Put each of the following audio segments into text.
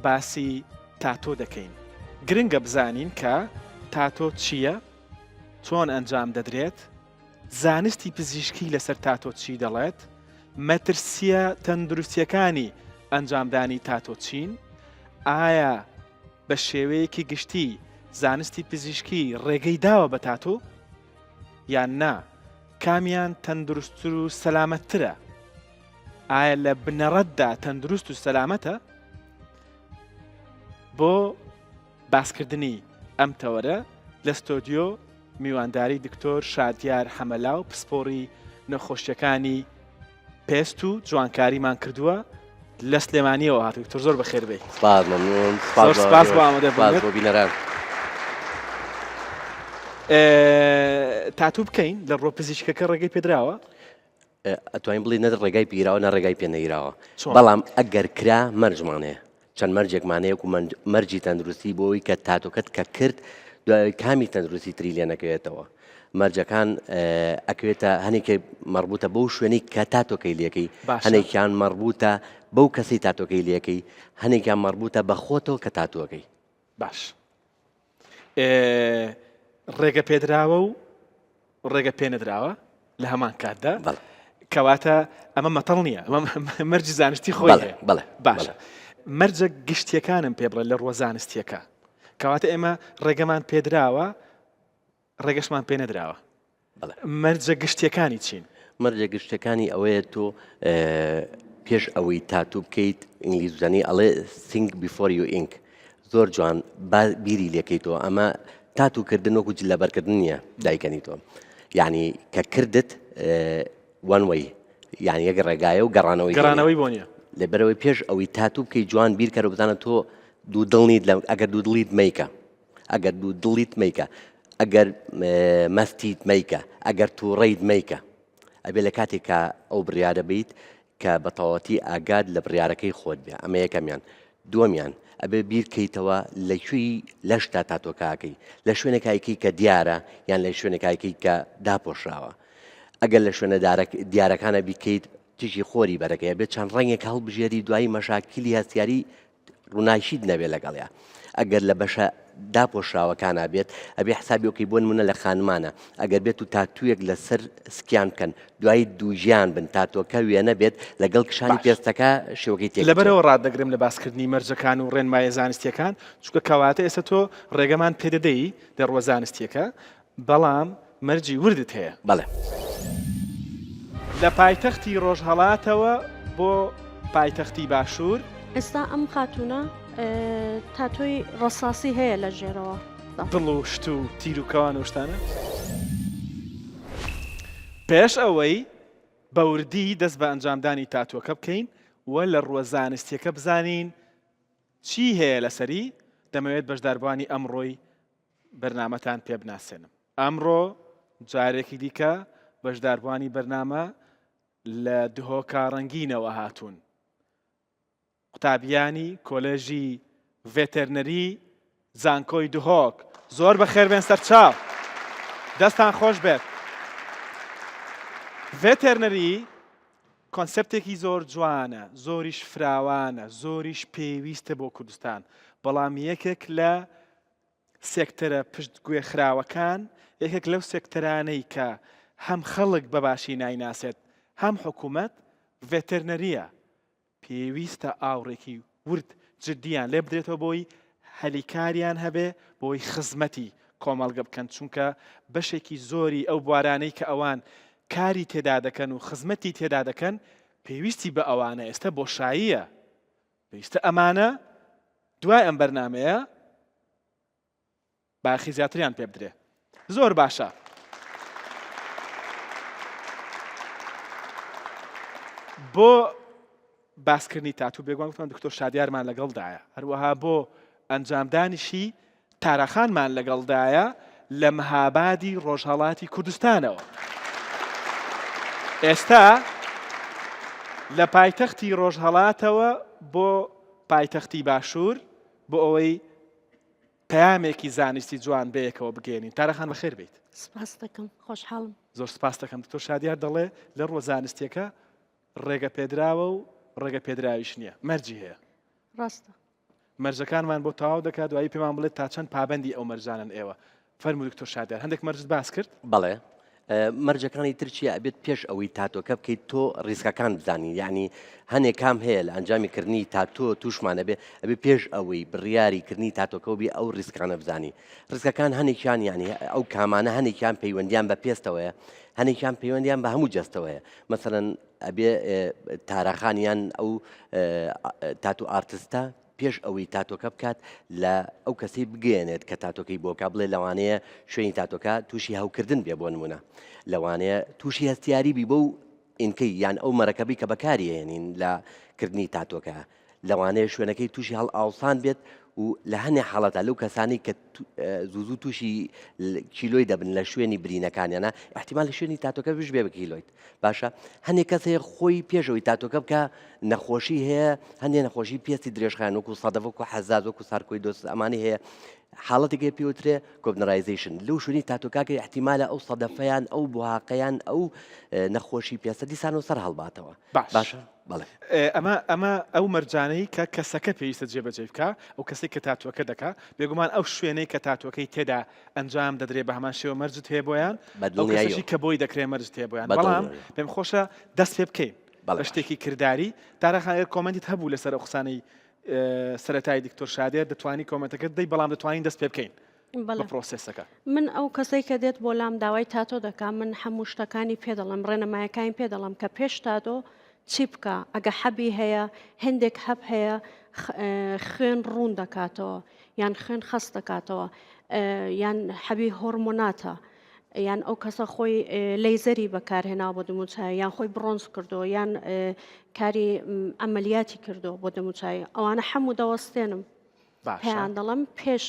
باسی تاتۆ دەکەین. گرنگە بزانین کە تاتۆ چییە، چۆن ئەنجام دەدرێت، زانستی پزیشکی لەسەر تاتۆ چی دەڵێت، مەترسیە تەندروستیەکانی ئەنجامدانی تاتۆ چین، ئایا بە شێوەیەکی گشتی زانستی پزیشکی ڕێگەی داوە بە تاتۆ یان نا، کامیان تەندروستتر و سەلامەتترە، ئایا لە بنەڕەتدا تەندروست و سەلامەتە. بۆ باسکردنی ئەم تەوەرە لە ستۆدیۆ میوانداری دکتۆر شادیار حەمەلاو پسپۆڕی نەخۆشیەکانی پێست و جوانکاریمان کردووە لە سلێمانیەوە هات. دکتۆر زۆر بەخێر بێ. سپاس بۆ ئامادەبوونت. تاتوو بکەین لە ڕۆ پزیشکەکە ڕێگەی پێدراوە؟ ئەتوانین بڵێ نە ڕێگای پیراوە نە ڕێگای پێنەیراوە، بەڵام ئەگەر کرا مەرجمانەیە، چەند مەرجێکمانەیە و مەرجی تەندروستی بۆەوەی کە تاتۆکەت کە کرد دوای کامی تەندروستی تری لێ نەکەوێتەوە. مەرجەکان ئەکوێتە هەنێکی مەربوطە بەو شوێنەی کە تاتۆکەی لێکەی، هەنێکیان مەربوطە بەو کەسی تاتۆکەی لێکەی، هەنێکیان مەربوطە بە خۆتەوە کە تاتۆکەی. باش، ڕێگە پێدراوە و ڕێگە پێنەدراوە لە هەمان کاتدا، کەواتە ئەمە مەتەڵ نییە، ئەمە مەرجی زانستی خۆی هەیە. باشە، مەرجە گشتیەکانم پێ بڵێ لە ڕۆ زانستیەکە، کەواتە ئێمە ڕێگەمان پێدراوە ڕێگەشمان پێ نەدراوە. مەرجە گشتیەکانی چین؟ مەرجە گشتەکانی ئەوەیە تۆ پێش ئەوەی تاتوو بکەیت، ئینگلیزانی ئەڵێ think before you ink، زۆر جوان بیری لێکەیتەوە. ئەمە تاتووکردن وەکو جلەبەرکردن نییە دایکەنیتەوە، یعنی کە کردت one way، یعنی یەک ڕێگایە و گەڕانەوەی بۆ نییە. لەبەرەوەی پێش ئەوەی تاتوو بکەیت جوان بیرکەرە بزانە تۆ دوو دڵنیت لە ئەگەر دوو دڵیت مەیکە، ئەگەر دوو دڵیت مەیکە، ئەگەر مەستیت مەیکە، ئەگەر تووڕێیت مەیکە، ئەبێ لە کاتێککە ئەو بڕیارە بیت کە بە تەواوەتی ئاگاد لە بڕیارەکەی خۆت بێ. ئەمە یەکەمیان. دووەمیان ئەبێ بیرکەیتەوە لەکوێی لەشتا تاتۆکاکەی، لە شوێنێکایکی کە دیارە یان لە شوێنێکایکی کە داپۆشراوە. ئەگەر لە شوێنە دیارەکانە بیکەیت تیژی خۆری بەرەکەی بێت چەند ڕەنگێک هەڵبژێری دوایی مەشاکیلی هەستیاری ڕووناشید نەبێت لەگەڵیا. ئەگەر لە بەشە داپۆشراوەکانە بێت ئەبێ حسابیۆکەی بۆ نمونە لە خانمانە، ئەگەر بێت و تاتوویەک لەسەر سکیان بکەن دوایی دووژیان بن تاتۆکە وێنە بێت لەگەڵ کشانی پێستەکە شێوەکەی تێک. لەبەرەوە ڕاددەگرم لە باسکردنی مەرجەکان و ڕێنمایە زانستیەکان، چونکە کەواتە ئێستا تۆ ڕێگەمان پێدەدەی دەڕوە زانستیەکە، بەڵام مەرجی وردت هەیە. بەڵێ. لە پایتەختی ڕۆژهەڵاتەوە بۆ پایتەختی باشوور ئێستا ئەم خاتونە تاتۆی ڕەساسی هەیە لە ژێرەوە، دڵ و شت و تیر و کەوان و شتانە. پێش ئەوەی بەوردی دەست بە ئەنجامدانی تاتۆکە بکەین و لە ڕوە زانستیەکە بزانین چی هەیە لەسەری، دەمەوێت بەشداربوانی ئەمڕۆی بەرنامەتان پێ بناسێنم. ئەمڕۆ جارێکی دیکە بەشداربوانی بەرنامە لە دهۆکە ڕەنگینەوە هاتوون. قوتابیانی کۆلێژی ڤێتەرنەری زانکۆی دهۆک، زۆر بەخێر بێن سەرچاو، دەستان خۆش بێت. ڤێتەرنەری کۆنسەپتێکی زۆر جوانە، زۆریش فراوانە، زۆریش پێویستە بۆ کوردستان، بەڵام یەکێک لە سێکتەرە پشتگوێ خراوەکان، یەکێک لەو سێکتەرانەی کە هەم خەڵک بەباشی نایناسێت هەم حکوومەت ڤێتەرنەریە. پێویستە ئاوڕێکی ورد جددیان لێ بدرێتەوە بۆی هەلیکاریان هەبێ بۆی خزمەتی کۆمەڵگە بکەن، چونکە بەشێکی زۆری ئەو بوارانەی کە ئەوان کاری تێدا دەکەن و خزمەتی تێدا دەکەن پێویستی بە ئەوانە ئێستا بۆشاییە. پێویستە ئەمانە دوای ئەم بەرنامەیە باخی زیاتریان پێ بدرێ. زۆر باشە. بۆ باسکردنی تاتوو بێگومان گفتم دکتۆر شادیارمان لەگەڵدایە، هەروەها بۆ ئەنجامدانیشی تارەخانمان لەگەڵدایە لە مەهابادی ڕۆژهەڵاتی کوردستانەوە. ئێستا لە پایتەختی ڕۆژهەڵاتەوە بۆ پایتەختی باشوور بۆ ئەوەی پەیامێکی زانستی جوان بەیەکەوە بگەێنین. تارەخان بەخێر بیت. سپاس دەکەم، خۆشحاڵم. زۆر سپاس دەکەم. دکتۆر شادیار دەڵێ لە ڕۆ زانستیەکە ڕێگە پێدراوە و ڕێگە پێدراویش نییە، مەرجی هەیە. ڕاستە. مەرجەکانمان بۆ تەواو دەکات دوایی پێمان بڵێت تا چەند پابەندی ئەو مەرجانن ئێوە فەرموو دکتۆر شادیار هەندێک مەرجت باس کرد بەڵێ مەرجەکانی ترچیە ئەبێت پێش ئەوەی تاتۆکە بکەیت تۆ ڕیسکەکان بزانی یعنی هەنێک کام هەیە لە ئەنجامیکردنی تاتۆ تووشمانە بێ ئەبێ پێش ئەوەی بڕیاریکردنی تاتۆکە بێ ئەو ریسکانە بزانی ڕیسکەکان هەنێکیان یعنی ئەو کامانە هەنێکیان پەیوەندیان بە پێستەوەیە هەنێکیان پەیوەندیان بە هەموو جەستەوەیە مەسەرەن ئەبێ تارەخانیان ئەو تاتو ئارتستە پێش ئەوەی تاتۆکە بکات لە ئەو کەسی بگەێنێت کە تاتۆکەی بۆکە بڵێ لەوانەیە شوێنی تاتۆکە تووشی هەوکردن بێ بۆ نمونە لەوانەیە تووشی هەستیاری بی بۆ و ئینکەی یان ئەو مەرەکەبی کە بەکارهێنین لە کردنی تاتۆکە لەوانەیە شوێنەکەی تووشی هەڵ ئاوسان بێت و لە هەنێ حاڵەتە لەو کەسانی کە زوو تووشی کیلۆی دەبن لە شوێنی برینەکانیانە احتیمال لە شوێنی تاتۆکە بش بێ بە کیلۆیت باشە هەنێک کەسەیە خۆی پێشەوەی تاتۆکە بکە نەخۆشی هەیە هەندێ نەخۆشی پێستی درێژخان وەکو سەدەڤک و حەزاز وەکو سارکۆی دۆست ئەمانی هەیە حاڵەتێکی پێوترێ کۆبنەرایزیشن لەو شوێنی تاتۆکاکە احتیمالە ئەو سەدەفەیان ئەو بوهاقەیان ئەو نەخۆشی پێسە دیسان و سەر هەڵباتەوە باشە بەڵێ ئەمە ئەو مەرجانەی کە کەسەکە پێویستە جێبەجێ بکە ئەو کەسێک کە تاتوەکە دەکا بێگومان ئەو شوێنەی کە تاتوەکەی تێدا ئەنجام دەدرێ بە هەمان شێوە مەرجت هەیە بۆیان ئەو کەسەی کە بۆی دەکرێ مەرجت هەیە بۆیان بەڵام پێم خۆشە دەست پێ بکەین بە شتێکی کردداری تارەخانەیە کۆمنتیت هەبوو لەسەر ئەو قسانەی سەرەتای دکتۆر شادێر دەتوانی کۆمنتەکەت دەی بەڵام دەتوانین دەست پێ بکەین بە پرۆسسەکە من ئەو کەسەی کە دێت بۆ لام داوای تاتۆ دەکا من هەموو شتەکانی پێ دەڵم ڕێنەمایەکانی پێ دەڵم کە پێش تاتۆ چی بکە ئەگە حەبی هەیە هەندێک هەب هەیە خوێن ڕوون دەکاتەوە یان خوێن خەست دەکاتەوە یان حەبی هۆرمۆناتە یان ئەو کەسە خۆی لەیزەری بەکارهێناوە بۆ دەموچای یان خۆی برۆنز کردو یان کاری ئەمەلیاتی کردو بۆ دەموچای ئەوانە هەموو دەوەستێنم پێیان دەڵم پێش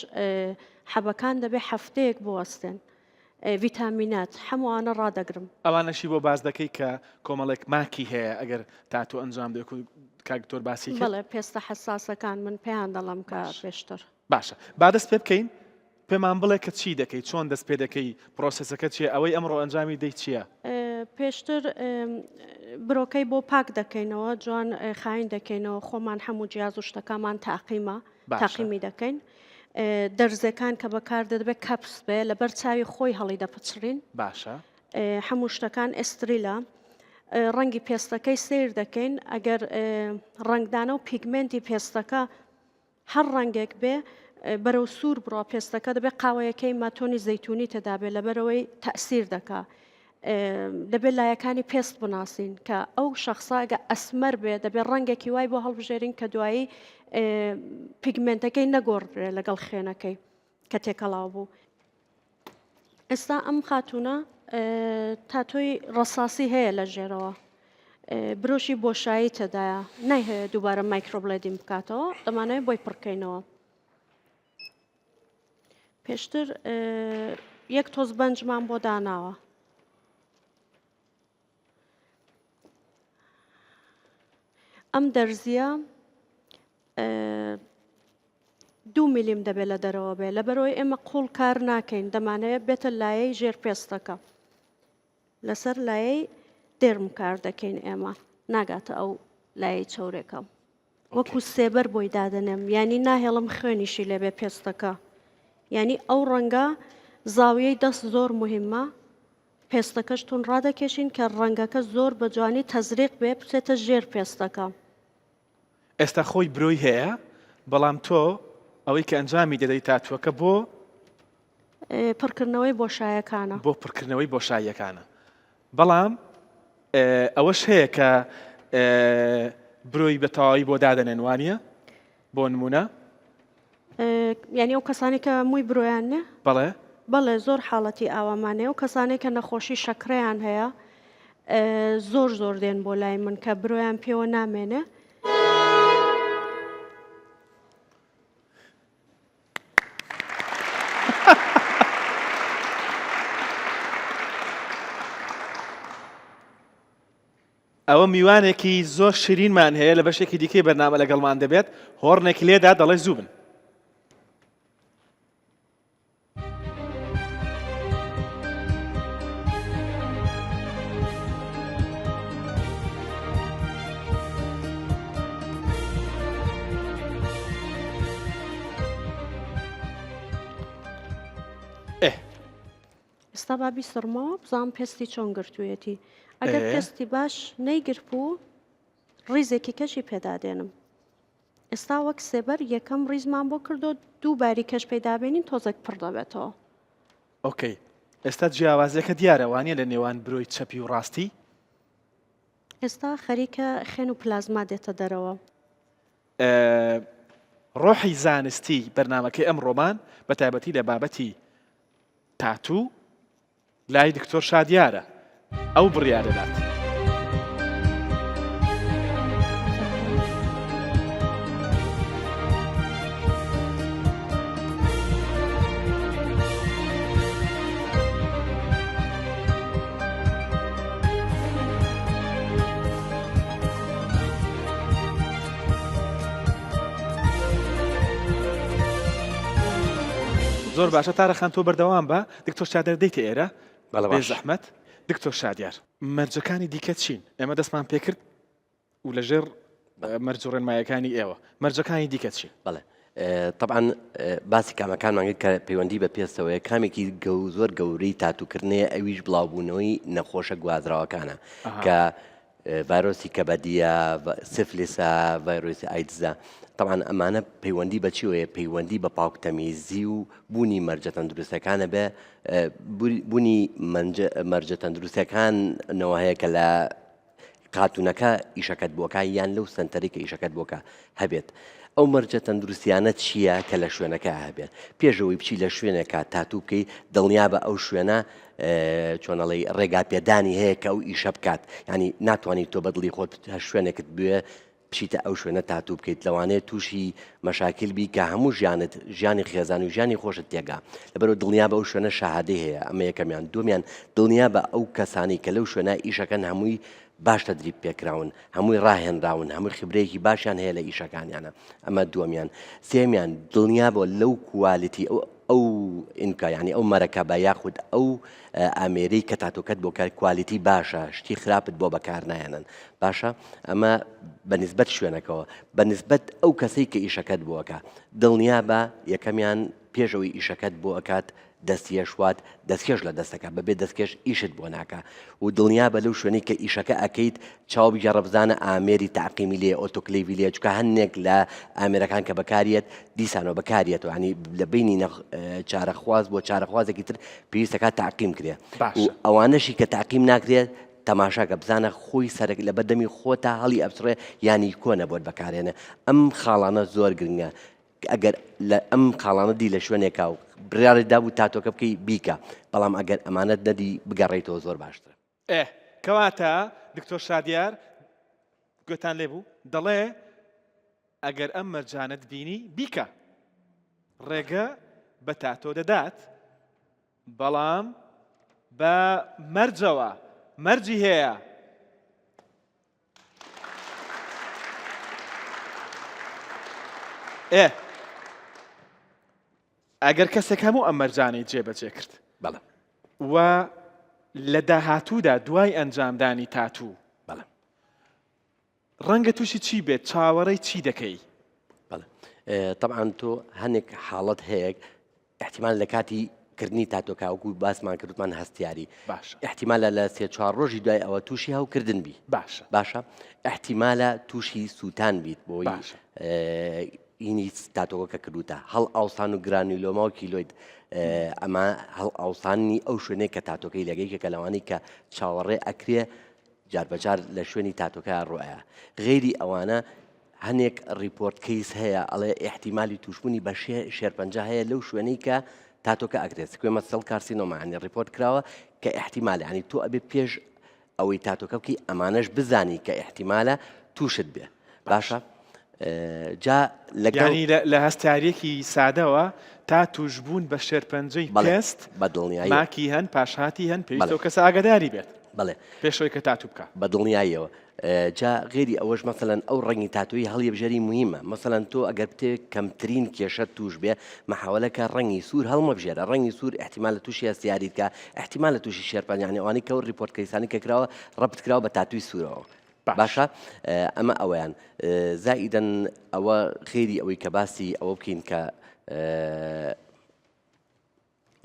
حەبەکان دەبێ هەفتەیەک بوەستێن ڤیتامینات هەمووانە ڕادەگرم ئەوانەشی بۆ باز دەکەی کە کۆمەڵێک ماکی هەیە ئەگەر تاتۆ ئەنجام دێک و کاکتۆر باسی بڵێ پێستە حساسەکان من پێیان دەڵم کە پێشتر باشە با دەست پێ بکەین پێمان بڵێ کە چی دەکەی چۆن دەست پێ دەکەی پرۆسسەکە چیە ئەوەی ئەمڕۆ ئەنجامی دەی چییە پێشتر برۆکەی بۆ پاک دەکەینەوە جوان خاین دەکەینەوە خۆمان هەموو جیاز و شتەکەمان تاقیمی دەکەین دەرزەکان کە بەکار دەبێت کەپس بێ لەبەر چاوی خۆی هەڵی دەپچڕین باشە هەموو شتەکان ئێستریلە ڕەنگی پێستەکەی سیر دەکەین ئەگەر ڕنگدانە و پیگمنتی پێستەکە هەر ڕەنگێک بێ بەرەو سوور بڕۆ پێستەکە دەبێت قاوەیەکەی ماتۆنی زەیتونی تێدابێت لەبەرەوەی تەئسیر دەکا دەبێت لایەکانی پێست بناسین کە ئەو شخصاگە ئەسمەر بێ دەبێت ڕەنگێکی وای بۆ هەڵبژێرین کە دوایی پیگمنتەکەی نەگۆڕێ لەگەڵ خێنەکەی کە تێکەڵاو بوو ئێستا ئەم خاتونە تاتۆی ڕەساسی هەیە لە ژێرەوە برۆشی بۆشایی تێدایە نایهەیە دووبارە مایکرۆبلێدین بکاتەوە دەمانەوێت بۆی پڕکەینەوە پێشتر یەک تۆز بەنجمان بۆ داناوە ئەم دەرزیە 2 میلیم دەبێت لە دەرەوە بێ لەبەرەوەی ئێمە قوڵ کار ناکەین دەمانەیە بێتە لایەی ژێر پێستەکە لەسەر لایەی دێرم کار دەکەین ئێمە ناگاتە ئەو لایەی چەورێکە وەکو سێبەر بۆی دادەنێم ینی ناهێڵم خوێنیشی لێبێ پێستەکە ینی ئەو ڕەنگە زاویەی دەست زۆر مهمە پێستەکەشتون ڕادەکێشین کە ڕەنگەکە زۆر بە جوانی تەزریق بێ بچێتە ژێر پێستەکە ئێستا خۆی برۆی هەیە بەڵام تۆ ئەوەی کە ئەنجامی دەدەی تاتوەکە بۆ پڕکردنەوەی بۆشایەکانە بۆ پڕکردنەوەی بۆشاییەکانە بەڵام ئەوەش هەیە کە برۆی بە تەواوی بۆ دادەنێن وانە بۆ نمونە یعنی ئەو کەسانی کە مووی برۆیان نێ بەڵێ بەڵێ زۆر حاڵەتی ئاوامانەیە و کەسانێک کە نەخۆشی شەکرەیان هەیە زۆر دێن بۆ لای من کە برۆیان پێوە نامێنێ ئەوە میوانێکی زۆر شیرینمان هەیە لە بەشێکی دیکەی بەرنامە لەگەڵمان دەبێت هۆڕنێکی لێدا دەڵێ زوو بن ئێستا با بیسڕمەوە بزانم پێستی چۆن گرتوویەتی ئەگەر پێستی باش نەیگرت بوو ڕیزێکی کەشی پێدادێنم ئێستا وەک سێبەر یەکەم ڕیزمان بۆ کردو دووباری کەش پەیدابێنین تۆزێک پڕ دەبێتەوە. ئۆکەی ئێستا جیاوازەکە دیارە وانە لە نێوان برۆی چەپی و ڕاستی؟ ئێستا خەریکە خێن و پلازما دێتە دەرەوە. ڕۆحی زانستی بەرنامەکەی ئەم ڕۆمان بە تایبەتی لە بابەتی تاتوو لای دکتۆر شادیارە ئەو بڕیارەدات. زۆر باشە تارەخان تۆ بەردەوام بە دکتۆر شادیار دەیتە ئێرە بێ زەحمەت. دکتۆر شادیار مەرجەکانی دیکە چین؟ ئێمە دەستمان پێکرد و لەژێر مەرج و ڕێنمایەکانی ئێوە مەرجەکانی دیکە چین؟ بەڵێ طبعاً باسی کامەکانمان کرد کە پەیوەندی بە پێستەوەیە کامێکی زۆر گەورەی تاتوکردنەیە ئەویش بڵاوبوونەوەی نەخۆشە گوازراوەکانە کە ڤایرۆسی کەبەدیە، سفلیسە، ڤایرۆسی ئایدزە. طبعاً ئەمانە پەیوەندی بە چیوەیە؟ پەیوەندی بە پاکتەمیزی و بوونی مەرجە تەندروستەکانە بە بوونی مەرجە تەندروستەکانەوە هەیە کە لە قاتونەکە ئیشەکەت بۆکە یان لەو سنتەری کە ئیشەکەت بۆکە هەبێت. ئەو مەرجە تەندروستیانە چییە کە لە شوێنەکە هەبێت؟ پێشەوەی بچی لە شوێنێکە تاتوو بکەی دڵنیا بە ئەو شوێنە چۆنەڵی ڕێگا پێدانی هەیە کە ئەو ئیشە بکات. ینی ناتوانیت تۆ بەدڵی خۆت شوێنێکت بوێ بچیتە ئەو شوێنە تاتوو بکەیت لەوانەیە تووشی مەشاکل بی کە هەموو ژیانی خێزان و ژیانی خۆشت تێگا لەبەرەوە دڵنیا بە ئەو شوێنە شاهادەی هەیە. ئەمە یەکەمیان. دومیان دڵنیا بە ئەو کەسانی کە لەو شوێنە ئیشەکەن هەمووی باش تەدریب پێکراون، هەمووی ڕاهێنراون، هەمووی خبرەیەکی باشیان هەیە لە ئیشەکانیانە. ئەمە دووەمیان. سێمیان دڵنیا بۆ لەو کوالیتی ئەو ئینکا ینی ئەو مەرەکەبە یاخود ئەو ئامێرەی کە تاتۆکەت بۆ کار کوالیتی باشە، شتی خراپت بۆ بەکار نایەنن. باشە ئەمە بەنسبەت شوێنەکەەوە بەنسبەت ئەو کەسەی کە ئیشەکەت بۆکە دڵنیا بە یەکەمیان پێشەوەی ئیشەکەت بۆ ئەکات دەستیێشوات دەستکێش لە دەستەکە بەبێ دەستکێش ئیشت بۆ ناکە و دڵنیا بە لەو شوێنی کە ئیشەکە ئەەکەیت چاوبیجە ڕەبزانە ئامێری تاقیمی لێ ئۆتۆکلیڤی لێ چکە هەندێک لە ئامێرەکان کە بەکارێت دیسانەوە بەکارێتەوە ینی لە بینی چارەخواز بۆ چارەخوازێکی تر پێویستەکە تاقیم کرێ و ئەوانەشی کە تاقیم ناکرێت تەماشاکە بزانە خۆی سەرک لە بەردەمی خۆتا هەڵی ئەبسڕێ ینی کۆنە بۆت بەکارێنە. ئەم خاڵانە زۆر گرنگە. ئەگەر لە ئەم خاڵانە دی لە شوێنێکا و بڕیارێکدا بوو تاتۆکە بکەی بیکە بەڵام ئەگەر ئەمانەت نەدی بگەڕێیتەوە زۆر باشترە. کەواتە دکتۆر شادیار گوێتان لێبوو دەڵێ ئەگەر ئەم مەرجانت بینی بیکە ڕێگە بە تاتۆ دەدات بەڵام بە مەرجەوە مەرجی هەیە. ئەگەر کەسێک هەموو ئەم مەرجانەی جێبەجێ کرد بەڵێ و لە داهاتوودا دوای ئەنجامدانی تاتوو بەڵێ ڕەنگە تووشی چی بێت؟ چاوەڕێی چی دەکەی؟ بەڵێ طبعاً تۆ هەنێک حاڵەت هەیە احتیمال لە کاتی کردنی تاتۆکاوەکو باسمان کردمان هەستیاری باشە احتیمالە لە 3-4 ڕۆژی دوای ئەوە تووشی هەوکردن بی باشە احتیمالە تووشی سووتان بیت بۆی اینی تاتۆکە کردوتە هەڵ ئاوسان و گرانیلۆما و کیلۆید ئەمە هەڵ ئاوسانی ئەو شوێنەی کە تاتۆکەی لەگەیکە کە لەوانی کە چاوەڕێ ئەکرێ جاربەجار لە شوێنی تاتۆکە ڕۆیە غێری ئەوانە هەنێک ریپۆرت کەیس هەیە ئەڵێ احتیمالی تووشبوونی بە شێرپەنجە هەیە لەو شوێنەی کە تاتۆکە ئەگرێت کوێ مەسەڵ کارسینۆمانی ریپۆرت کراوە کە احتیمال ینی تۆ ئەبێ پێش ئەوەی تاتۆکە بکەی ئەمانەش بزانی کە احتیمالە تووشت بێ باشە جا لەگەڵی لە هەستاریەکی سادەوە تا توشبوون بە شێرپەنجەی پێست بە دڵنیایی ماکی هەن پاشهاتی هەن پێویستەوە کەس ئاگاداری بێت بەڵێ پێشەوەی کە تاتوو بکە بە دڵنیاییەوە جا غێری ئەوەش مەسەلەن ئەو ڕەنگی تاتووی هەڵیەبژەری مهمە مەسەلەن تۆ ئەگەر بتێ کەمترین کێشە توش بێ مەحاولەکە ڕەنگی سوور هەڵمەبژێرە ڕەنگی سوور احتیمال لە تووشی هەستیاریت کە احتیمال لە تووشی شێرپەنجانی ئەوانەی کە ڕیپۆرت کەیسانی کە کراوە ڕەبت کراوە بە تاتووی سوورەوە باشە ئەمە ئەوەیان زائیدەن ئەوە خێری ئەوەی کە باسی ئەوە بکەین کە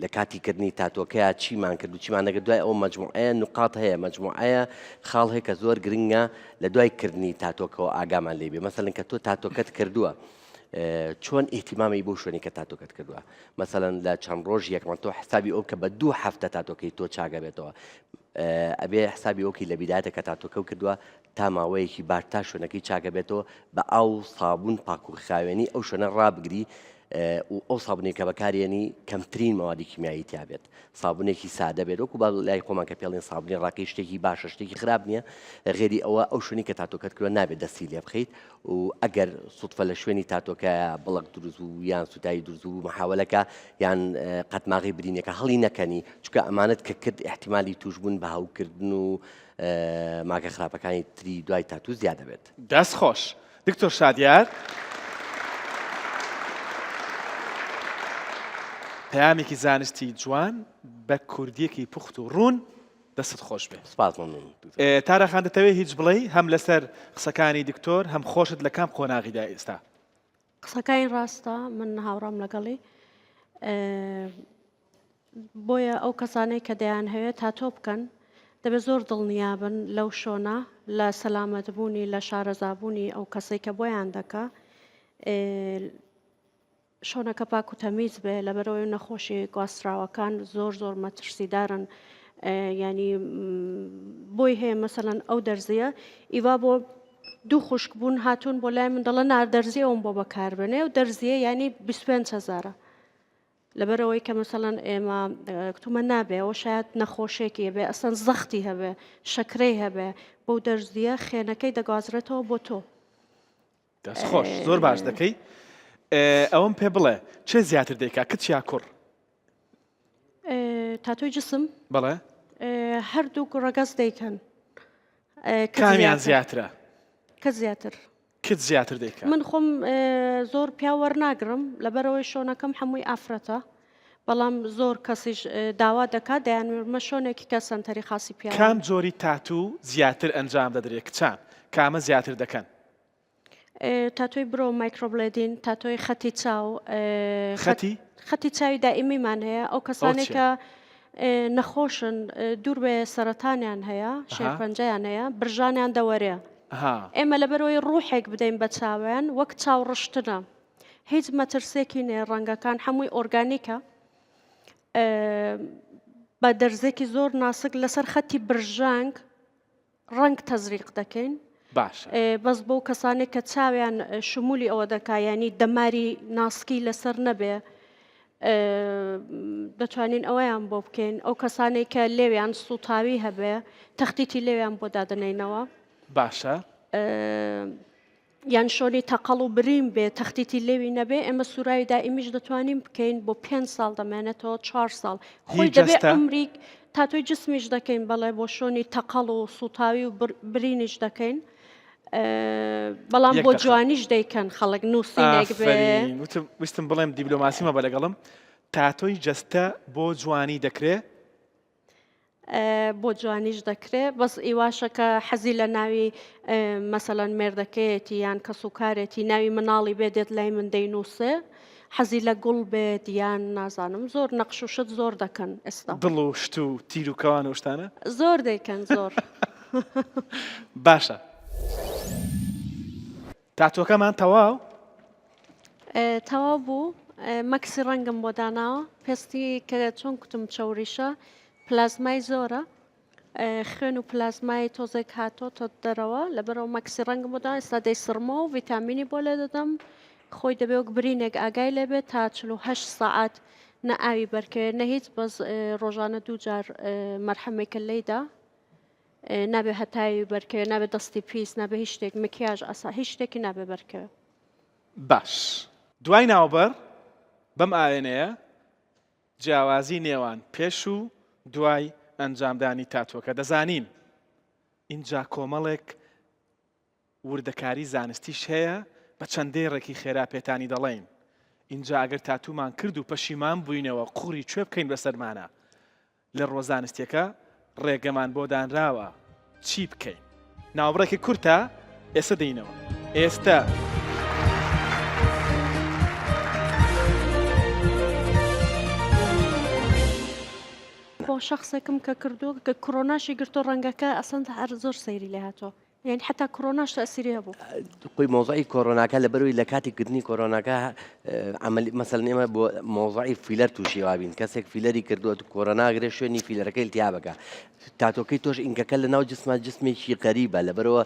لە کاتی کردنی تاتۆکەیە چیمان کرد و چیمان نەکرد دوای ئەو مەجموعەیە نقاط هەیە مەجموعەیە خاڵ هەیە کە زۆر گرنگە لە دوای کردنی تاتۆکەەوە ئاگامان لێبێ مەسەڵەن کە تۆ تاتۆکەت کردووە چۆن ئیهتیمامی بۆ شوێنی کە تاتۆکەت کردووە مەسەڵەن لە چەند ڕۆژ یەکمان تۆ حسابی ئەو کە بە 2 هەفتە تاتۆکەی تۆ چاگە بێتەوە ئەبێ حسابی ئەوکی لە بیدایەتە کە تاتۆکە کردووە تا ماوەیەکی بار تا شوێنەکەی چاگە بێتەوە بە ئاو سابوون پاک و خاوێنی ئەو شوێنە ڕابگری و ئەو سابونێک کە بەکارێنی کەمترین مەوادی کیمیایی تیا بێت سابونێکی سادە بێت وەکو با لای خۆمان کە پێڵێن سابونی ڕاقی شتێکی باشە شتێکی خراپ نییە غێری ئەوە ئەو شوێنی کە تاتۆکەت کردوە نابێت دەستی لێ بخەیت و ئەگەر سوتفە لە شوێنی تاتۆکە بڵک دروست و یان سوتایی دروست و محاولەکە یان قەتماغی برینەکە هەڵی نەکەنی چکە ئەمانەت کە کرد احتیمالی توشبوون بە هاوکردن و ماکە خراپەکانی تری دوای تاتوو زیادە بێت دەست خۆش دکتۆر شادیار پەیامێکی زانستی جوان بە کوردیەکی پوخت و ڕوون دەست خۆش بێت سپاس مەمنون تارەخان دەتەوێت هیچ بڵێ هەم لەسەر قسەکانی دکتۆر هەم خۆشت لە کام قۆناغیدا ئێستا قسەکانی ڕاستە من هاوڕام لەگەڵی بۆیە ئەو کەسانەی کە دەیان هەوێت تاتۆ بکەن دەبێت زۆر دڵنیابن لەو شۆنە لە سەلامەتبوونی لە شارەزابوونی ئەو کەسێک کە بۆیان دەکا شۆنەکە پاک و تەمیز بێ لەبەرەوەی نەخۆشی گواستراوەکان زۆر مەترسیدارن ینی بۆی هەیە مەسەڵەن ئەو دەرزیە ئیوا بۆ دوو خوشک بوون هاتوون بۆ لای من دەڵە ناردەرزی ئەوم بۆ بەکاربێنێ و دەرزیە ینی 25,000 لەبەرەوەی کە مەسەڵەن ئێمە کتومە نابێ ئەوە شاید نەخۆشێکی هەبێ ئەسەن زەختی هەبێ شەکرەی هەبێ بەو دەرزیە خێنەکەی دەگوازرێتەوە بۆ تۆ دەست خۆش زۆر باش دەکەی ئەوم پێ بڵێ چێ زیاتر دەیکا کچ یا کوڕ تاتۆی جسم بەڵێ هەردوو ڕەگەز دەیکەن کامیان زیاترە کە زیاتر کت زیاتر دەیکا من خۆم زۆر پیا وەرناگرم لەبەرەوەی شۆنەکەم هەمووی ئافرەتە بەڵام زۆر کەسیش داوا دەکات دەیانمە شۆنێکی کە سەنتەری خاصی پیا کام جۆری تاتوو زیاتر ئەنجام دەدرێت کچان کامە زیاتر دەکەن تاتۆی برۆ مایکرۆبلێدین تاتۆی خەتی چاو خەتی چاوی دائیمیمان هەیە ئەو کەسانێک کە نەخۆشن دوور بێ سەرەتانیان هەیە شێرپەنجەیان هەیە برژانیان دەوەرێ ئێمە لەبەرەوەی ڕوحێک بدەین بە چاویان وەک چاو ڕشتنە هیچ مەترسێکی نێ ڕەنگەکان هەمووی ئۆرگانیکە بە دەرزێکی زۆر ناسک لەسەر خەتی برژانگ ڕنگ تەزریق دەکەین باش بەس بۆ کەسانێک کە چاویان شمولی ئەوە دەکایانی دەماری ناسکی لەسەر نەبێ دەتوانین ئەوەیان بۆ بکەین ئەو کەسانێک کە لێویان سوتاوی هەبێ تەختیتی لێویان بۆ دادنینەوە باشە یان شۆنی تەقەڵ و بریم بێ تەختیتی لێوی نەبێ ئێمە سوورای دائیمیش دەتوانین بکەین بۆ 5 ساڵ دەمێنێتەوە 4 ساڵ خۆی دەبێت ئەمریک تاتۆی جسمیش دەکەین بەڵێ بۆ شۆنی تەقەڵ و سوتاوی و برینیش دەکەین بەڵام بۆ جوانیش دەیکەن خەڵک نووسینێک بێ ویستم بڵێم دیبلۆماسیمە بە لەگەڵم تاتۆی جەستە بۆ جوانی دەکرێت بۆ جوانیش دەکرێت بەس ئیواشەکە حەزی لە ناوی مەسەڵەن مێردەکەیەتی یان کە سوکارێتی ناوی مناڵی بێ دێت لای من دەینووسێ حەزی لە گوڵ بێت یان نازانم زۆر نەقش و شت زۆر دەکەن ئێستا دڵ و شت و تیر و کەوان و شتانە زۆر دەیکەن زۆر باشە تاتۆکەمان تەواو تەواو بوو مەکسی ڕەنگم بۆ داناوە پێستی کە چۆن کوتم چەوریشە پلازمای زۆرە خوێن و پلازمای تۆزێک هاتۆ تۆ دەرەوە لەبەرەوە مەکسی ڕەنگم بۆ دانا ئێستا دەیسڕمە و ڤیتامینی بۆ لێ دەدەم خۆی دەبێ وەک برینێک ئاگای لێبێت تا 48 ساعات نە ئاوی بەرکەوێت نە هیچ بەس ڕۆژانە 2 جار مەرحەمێکە لێیدا نابێ هەتاوی بەرکەوێت نابێ دەستی پیس نابێ هیچ شتێک مکیاژ ئاسا هیچ شتێکی نابێ بەرکەوێت باش دوای ناوبەر بەم ئاوێنەیە جیاوازی نێوان پێش و دوای ئەنجامدانی تاتۆکە دەزانین اینجا کۆمەڵێک وردەکاری زانستیش هەیە بە چەندەی ڕێکی خێرا پێتانی دەڵێن اینجا ئەگەر تاتومان کرد و پەشیمان بووینەوە قوڕی کوێ بکەین بەسەرمانە لە ڕۆزانستیەکە ڕێگەمان بۆ دانراوە چی بکەین ناوبڕێکی کورتە ئێستا دەینەوە ئێستا شخصێکم کە کردو کە کۆرۆناشی گرتو ڕەنگەکە ئەسەند هەر زۆر سەیری لێ هاتۆ یعنی حتا کۆرۆناش تەسیری هەبوو خۆی مۆزای کۆرۆناکە لە بەروی لە کاتی کردنی کۆرۆناکە عملی مەسەل ئێمە بۆ مۆزای فیلەر تووشی وابین کەسێک فیلەری کردووە کۆرۆناگرێ شوێنی فیلەرەکەی التیا بکە تاتۆکەی تۆش ئینکەکە لە ناو جسمە جسمێکی قەریبە لە بەرەوە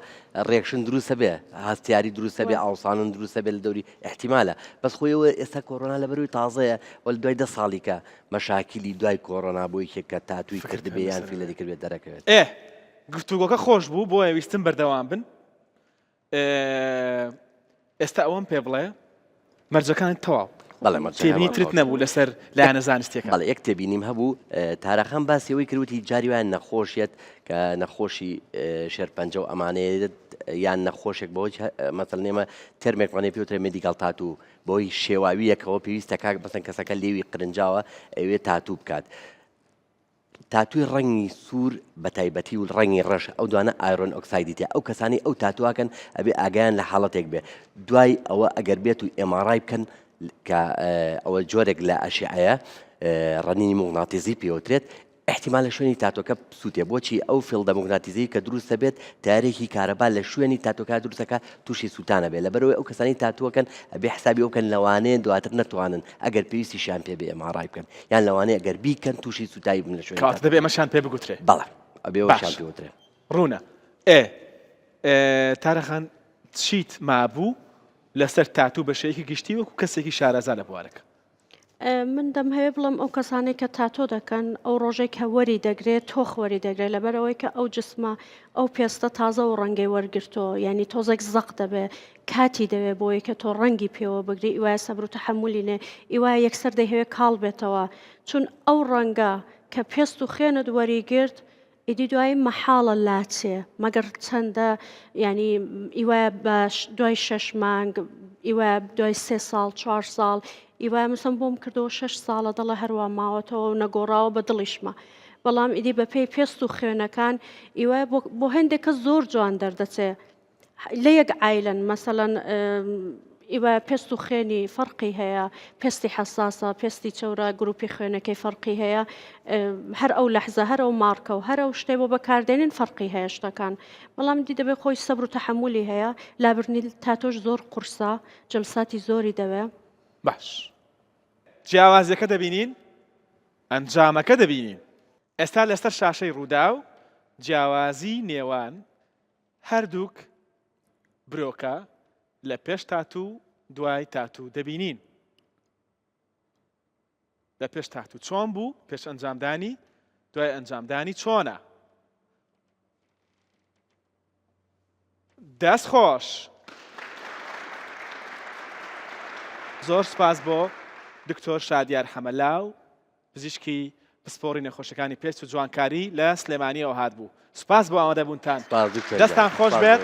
ڕێکشن دروستە بێ هەستیاری دروستە بێ ئاوسانن دروستە بێ لە دەوری احتیمالە بەس خۆیەوە ئێستا کۆرۆنا لە بەروی تازەیە وەل دوای 10 ساڵیکە مەشاکیلی دوای کۆرۆنا بۆی کە تاتووی کردبێ یان فیلەری کردبێت دەرەکەوێت گفتوگۆکە خۆش بوو بۆ ویستم بەردەوام بن ئێستا ئەوەم پێ بڵێ مەرجەکانی تەواو تێبینی ترت نەبوو لەسەر لایەنە زانستیەکە بەڵێ یەک تێبینیم هەبوو تارەخان باسیەوەی کردوتی جاری وایە نەخۆشیەت کە نەخۆشی شێرپەنجە و ئەمانەیە یان نەخۆشێک بەوەی مەسەڵ نێمە تەرمێکوانێ پێوترێ مێدیکال تاتوو بۆی شێواویەکەوە پێویستە کاک بەسەن کەسەکە لێوی قرنجاوە ئەوێ تاتوو بکات تاتوی ڕەنگی سوور بە تایبەتی و ڕەنگی ڕەش ئەو دوانە ئایرۆن ئۆکسایدی تێ ئەو کەسانی ئەو تاتوواکەن ئەبێ ئاگیان لە حاڵەتێک بێ دوای ئەوە ئەگەر بێت و ئێمارای بکەن کە ئەوە جۆرێک لە ئەشعەیە ڕەنینی موغناتیزی پێوترێت احتیمال لە شوێنی تاتۆکە سووتێ بۆچی ئەو فیڵدە موغناتیزی کە دروستە بێت تارێکی کارەبا لە شوێنی تاتۆکە دروستەکە تووشی سووتانە بێت لەبەرەوەی ئەو کەسانی تاتووەکەن ئەبێ حسابی ئەو بکەن لەوانەیە دواتر نەتوانن ئەگەر پێویستیشیان پێ بێ ئێمارای بکەن یان لەوانەیە ئەگەر بیکەن تووشی سوتایی بن لە شوێن کات دەبێ ئەمەشان پێ بگوترێ بەڵێ ئەبێ ئەوشان پێوترێ ڕوونە تارەخان چیت مابوو لەسەر تاتوو بە شەیەکی گشتی وەکو کەسێکی شارەزا لە بوارەکە من دەم هەیە بڵم ئەو کەسانێک کە تاتۆ دەکەن ئەو ڕۆژێک کە وەری دەگرێت تۆخ وەری دەگرێت لەبەرەوەی کە ئەو جسمە ئەو پێستە تازە و ڕەنگەی وەرگرتۆ ینی تۆزێک زەق دەبێ کاتی دەوێت بۆی کە تۆ ڕەنگی پێوە بگری ئیوایە سەبر و تەحەمولی ئیوایە یەکسەر دەیهەوێت کاڵ بێتەوە چون ئەو ڕەنگە کە پێست و خوێنت وەریگرت ئیدی دوای مەحاڵە لاچێ مەگەر چەندە ینی ئیوایە باش دوای 6 مانگ ئیوە دوای 3 ساڵ 4 ساڵ ئیوە مسم بۆم کردەوە 6 ساڵە دەڵە هەروە ماوەتەوە و نەگۆڕاوە بە دڵیشمە بەڵام ئیدی بە پێی پێست و خوێنەکان ئیوە بۆ هەندێکە زۆر جوان دەردەچێ لە یەک عایلەن مەسەڵەن ئیوە پێست و خوێنی فەرقی هەیە پێستی حەساسە پێستی چەورە گروپی خوێنەکەی فەرقی هەیە هەر ئەو لەحزە هەر ئەو مارکە و هەر ئەو شتێ بۆ بەکاردێنین فەرقی هەیە شتەکان بەڵام دی دەبێت خۆی سەبر و تەحەمولی هەیە لابرنی تاتۆش زۆر قورسە جلساتی زۆری دەوێ باش جیاوازەکە دەبینین ئەنجامەکە دەبینین ئێستا لەسەر شاشەی ڕوودا و جیاوازی نێوان هەردووک برۆکە لە پێش تاتوو دوای تاتوو دەبینین لە پێش تاتوو چۆن بوو پێش ئەنجامدانی دوای ئەنجامدانی چۆنە دەست خۆش زۆر سپاس بۆ دکتۆر شادیار حەمەلاو پزیشکی پسپۆڕی نەخۆشەکانی پێست و جوانکاری لە سلێمانیەوە هات بوو سپاس بۆ ئامادەبوونتان دەستان خۆش بێت